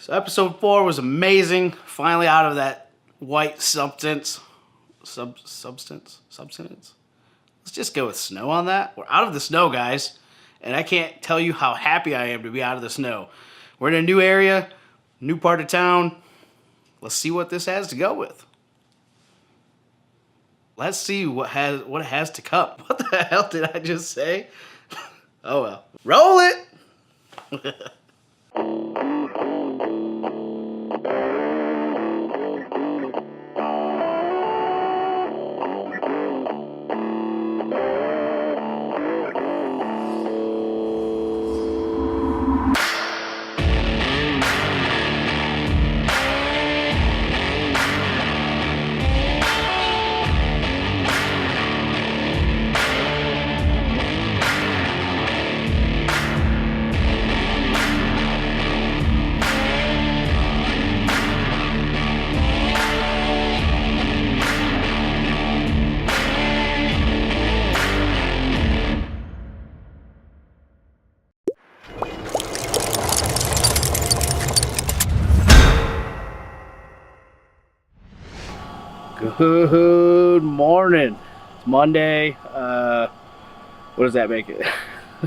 So episode 4 was amazing. Finally out of that white substance. Substance? Let's just go with snow on that. We're out of the snow, guys. And I can't tell you how happy I am to be out of the snow. We're in a new area, new part of town. Let's see what this has to go with. Let's see what it has to come. What the hell did I just say? Oh well. Roll it! Good morning. It's Monday. What does that make it?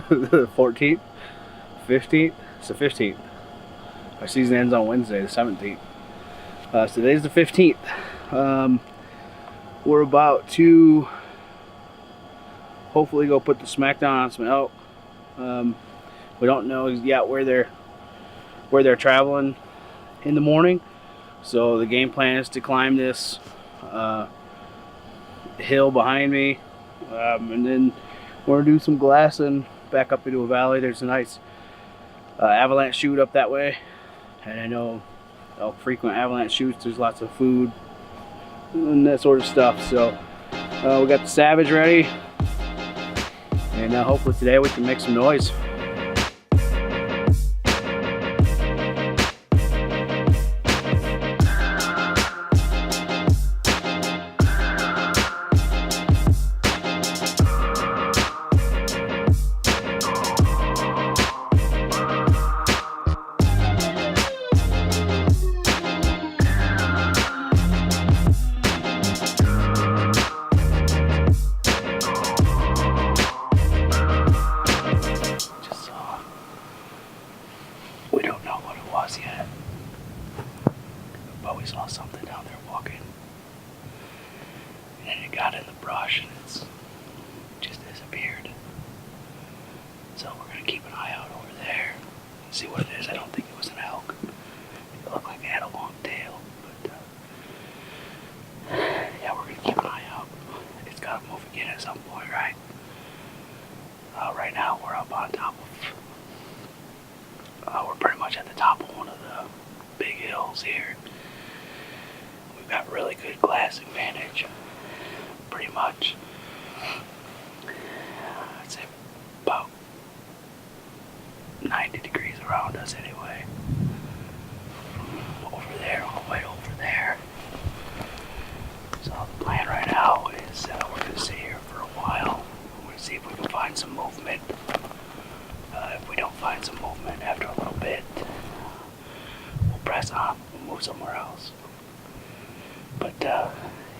The 14th? 15th? It's the 15th. Our season ends on Wednesday, the 17th. So today's the 15th. We're about to hopefully go put the smackdown on some elk. We don't know yet where they're traveling in the morning. So the game plan is to climb this hill behind me, and then we're gonna do some glassing back up into a valley. There's a nice avalanche chute up that way, and I know frequent avalanche chutes, there's lots of food and that sort of stuff. So we got the Savage ready, and hopefully today we can make some noise. Yet, but we saw something down there walking, and it got in the brush and it's just disappeared. So we're gonna keep an eye out over there and see what it is. I don't think it was an elk. It looked like it had a long tail, but yeah, we're gonna keep an eye out. It's gotta move again at some point, right? Right now we're up on top of we're pretty much at the top of one of the big hills here. We've got really good glassing vantage, pretty much. I'd say about 90 degrees around us anyway. Over there, all the way over there. So the plan right now is we're going to sit here for a while. We're going to see if we can find some movement. If we don't find some movement after a little bit, we'll press on, we'll move somewhere else. But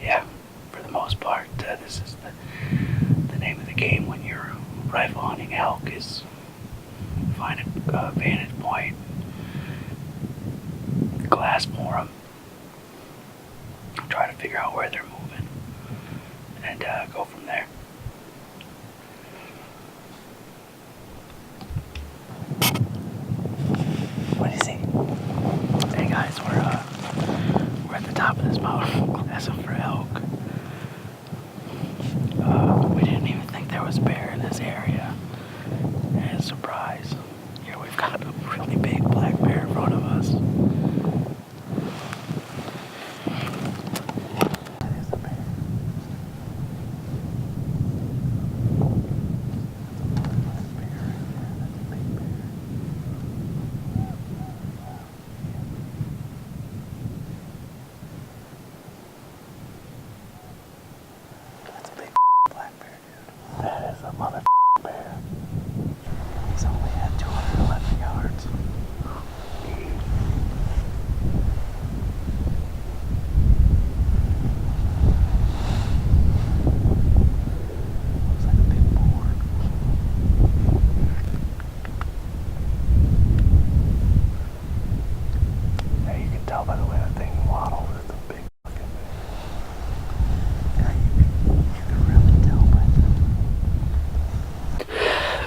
yeah, for the most part, this is the name of the game when you're rifle hunting elk, is find a vantage point, glass for them, try to figure out where they're moving, and go from there. What do you see? Hey guys, we're at the top of this mountain glassing for elk. We didn't even think there was bear in this area. And it's a surprise. Here we've got a really big black bear in front of us. That is a bear.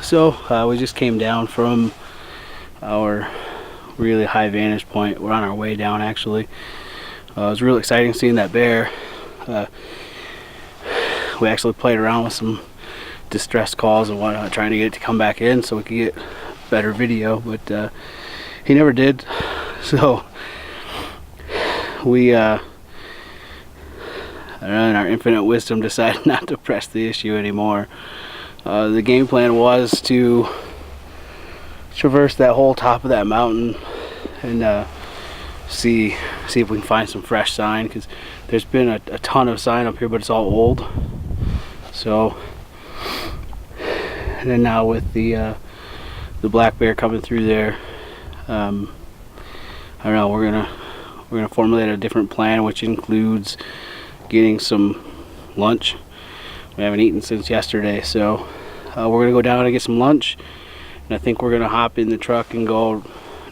So we just came down from our really high vantage point. We're on our way down actually. It was really exciting seeing that bear. We actually played around with some distress calls and whatnot, trying to get it to come back in so we could get better video, but he never did. So we in our infinite wisdom decided not to press the issue anymore. The game plan was to traverse that whole top of that mountain and see if we can find some fresh sign, because there's been a ton of sign up here, but it's all old. So, and then now with the black bear coming through there, I don't know, we're gonna formulate a different plan, which includes getting some lunch. We haven't eaten since yesterday, so we're gonna go down and get some lunch, and I think we're gonna hop in the truck and go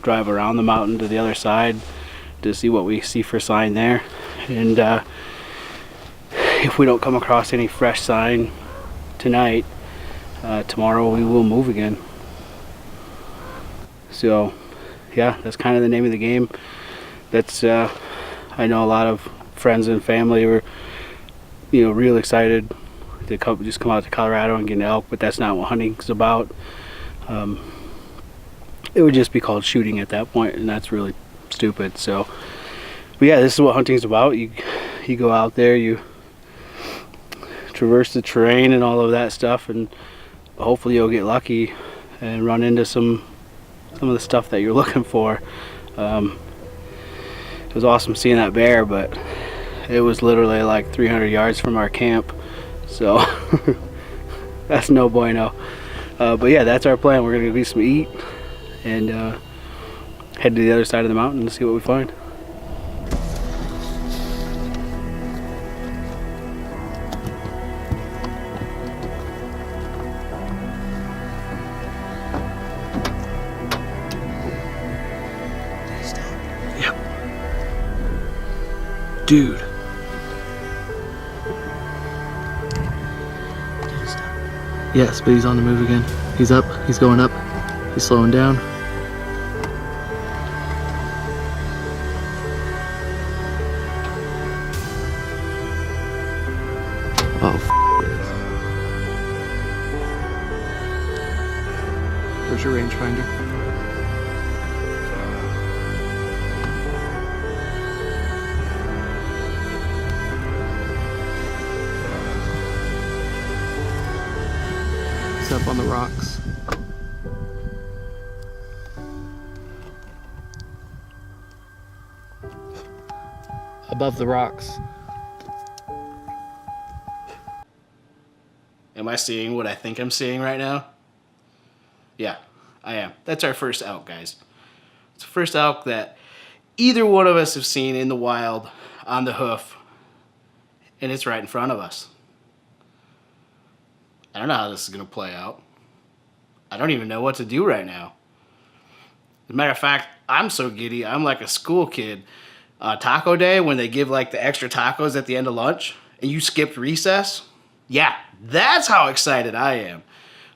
drive around the mountain to the other side to see what we see for sign there. And if we don't come across any fresh sign tonight, tomorrow we will move again. So yeah, that's kind of the name of the game. That's I know a lot of friends and family were, you know, real excited to just come out to Colorado and get an elk, but that's not what hunting's about. It would just be called shooting at that point, and that's really stupid. So, but yeah, this is what hunting's about. You go out there, you traverse the terrain and all of that stuff, and hopefully you'll get lucky and run into some of the stuff that you're looking for. It was awesome seeing that bear, but it was literally like 300 yards from our camp, so that's no bueno. But yeah, that's our plan. We're gonna go get some eat and head to the other side of the mountain and see what we find. Yep. Dude. Yes, but he's on the move again. He's up, he's going up, he's slowing down. Oh, where's your rangefinder? He's up on the rocks. Above the rocks. Am I seeing what I think I'm seeing right now? Yeah, I am. That's our first elk, guys. It's the first elk that either one of us have seen in the wild on the hoof, and it's right in front of us. I don't know how this is going to play out. I don't even know what to do right now. As a matter of fact, I'm so giddy, I'm like a school kid. Taco day, when they give like the extra tacos at the end of lunch, and you skipped recess. Yeah, that's how excited I am.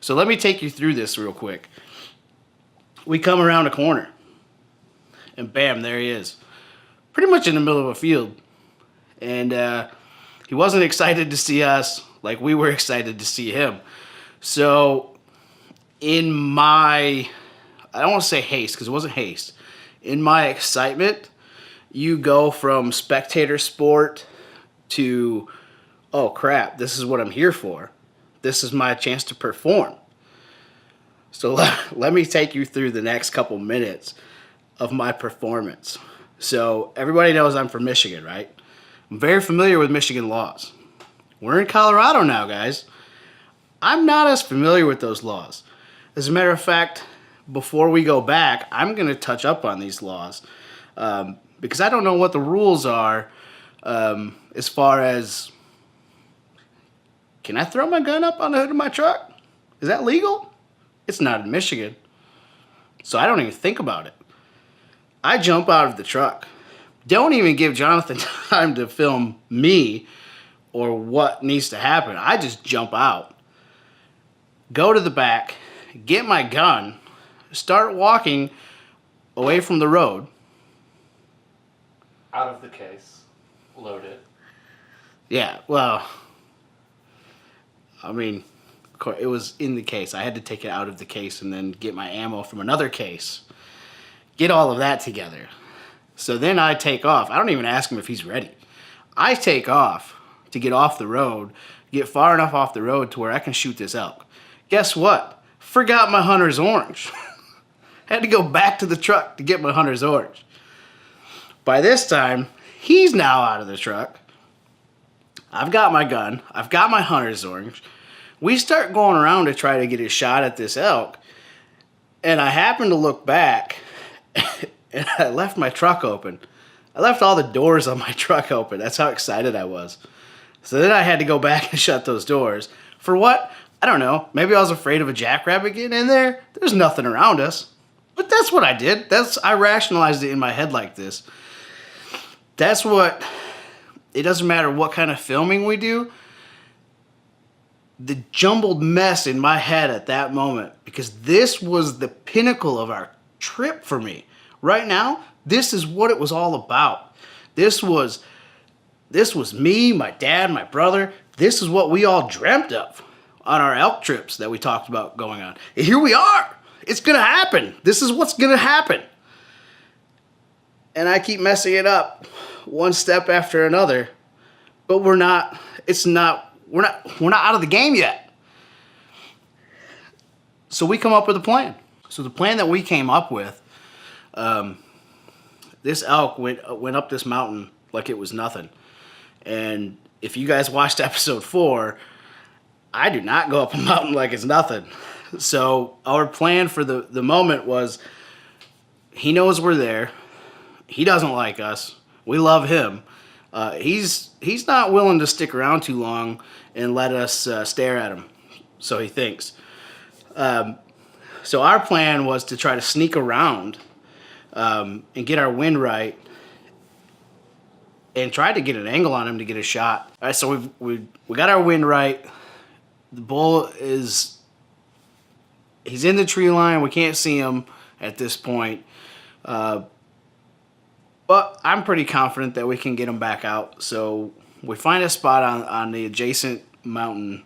So let me take you through this real quick. We come around a corner, and bam, there he is. Pretty much in the middle of a field. And he wasn't excited to see us like we were excited to see him. So in my, I don't want to say haste, because it wasn't haste. In my excitement, you go from spectator sport to, oh crap, this is what I'm here for. This is my chance to perform. So let me take you through the next couple minutes of my performance. So everybody knows I'm from Michigan, right? I'm very familiar with Michigan laws. We're in Colorado now, guys. I'm not as familiar with those laws. As a matter of fact, before we go back, I'm going to touch up on these laws because I don't know what the rules are as far as, can I throw my gun up on the hood of my truck? Is that legal? It's not in Michigan, so I don't even think about it. I jump out of the truck. Don't even give Jonathan time to film me or what needs to happen. I just jump out, go to the back, get my gun, start walking away from the road. Out of the case, loaded. Yeah, well, I mean, it was in the case. I had to take it out of the case and then get my ammo from another case. Get all of that together. So then I take off. I don't even ask him if he's ready. I take off to get off the road, get far enough off the road to where I can shoot this elk. Guess what? Forgot my hunter's orange. Had to go back to the truck to get my hunter's orange. By this time, he's now out of the truck. I've got my gun. I've got my hunter's orange. We start going around to try to get a shot at this elk. And I happen to look back and I left my truck open. I left all the doors on my truck open. That's how excited I was. So then I had to go back and shut those doors. For what? I don't know. Maybe I was afraid of a jackrabbit getting in there. There's nothing around us. But that's what I did. I rationalized it in my head like this. That's what, it doesn't matter what kind of filming we do. The jumbled mess in my head at that moment, because this was the pinnacle of our trip for me. Right now, this is what it was all about. This was me, my dad, my brother. This is what we all dreamt of on our elk trips that we talked about going on. And here we are. It's going to happen. This is what's going to happen. And I keep messing it up one step after another. But we're not out of the game yet. So we come up with a plan. So the plan that we came up with, this elk went up this mountain like it was nothing. And if you guys watched episode 4, I do not go up a mountain like it's nothing. So our plan for the moment was, he knows we're there. He doesn't like us. We love him. He's not willing to stick around too long and let us stare at him. So he thinks. So our plan was to try to sneak around and get our wind right and try to get an angle on him to get a shot. All right, so we got our wind right. The bull he's in the tree line. We can't see him at this point. But I'm pretty confident that we can get him back out. So we find a spot on the adjacent mountain.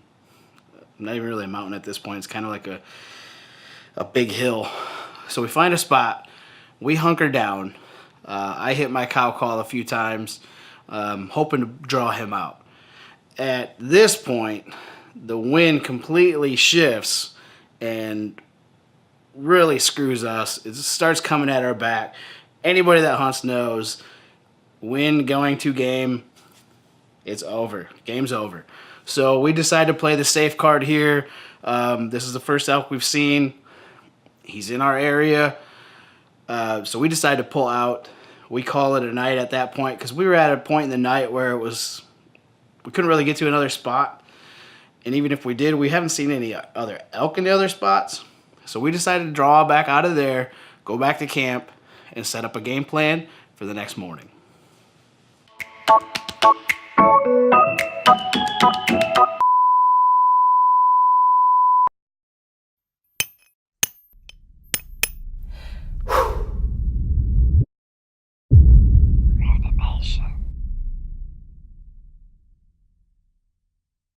Not even really a mountain at this point. It's kind of like a big hill. So we find a spot. We hunker down. I hit my cow call a few times, hoping to draw him out. At this point, the wind completely shifts and really screws us. It starts coming at our back. Anybody that hunts knows, wind going to game, it's over. Game's over. So we decided to play the safe card here. This is the first elk we've seen. He's in our area. So we decided to pull out. We call it a night at that point because we were at a point in the night where we couldn't really get to another spot. And even if we did, we haven't seen any other elk in the other spots. So we decided to draw back out of there, go back to camp, and set up a game plan for the next morning. Ruination.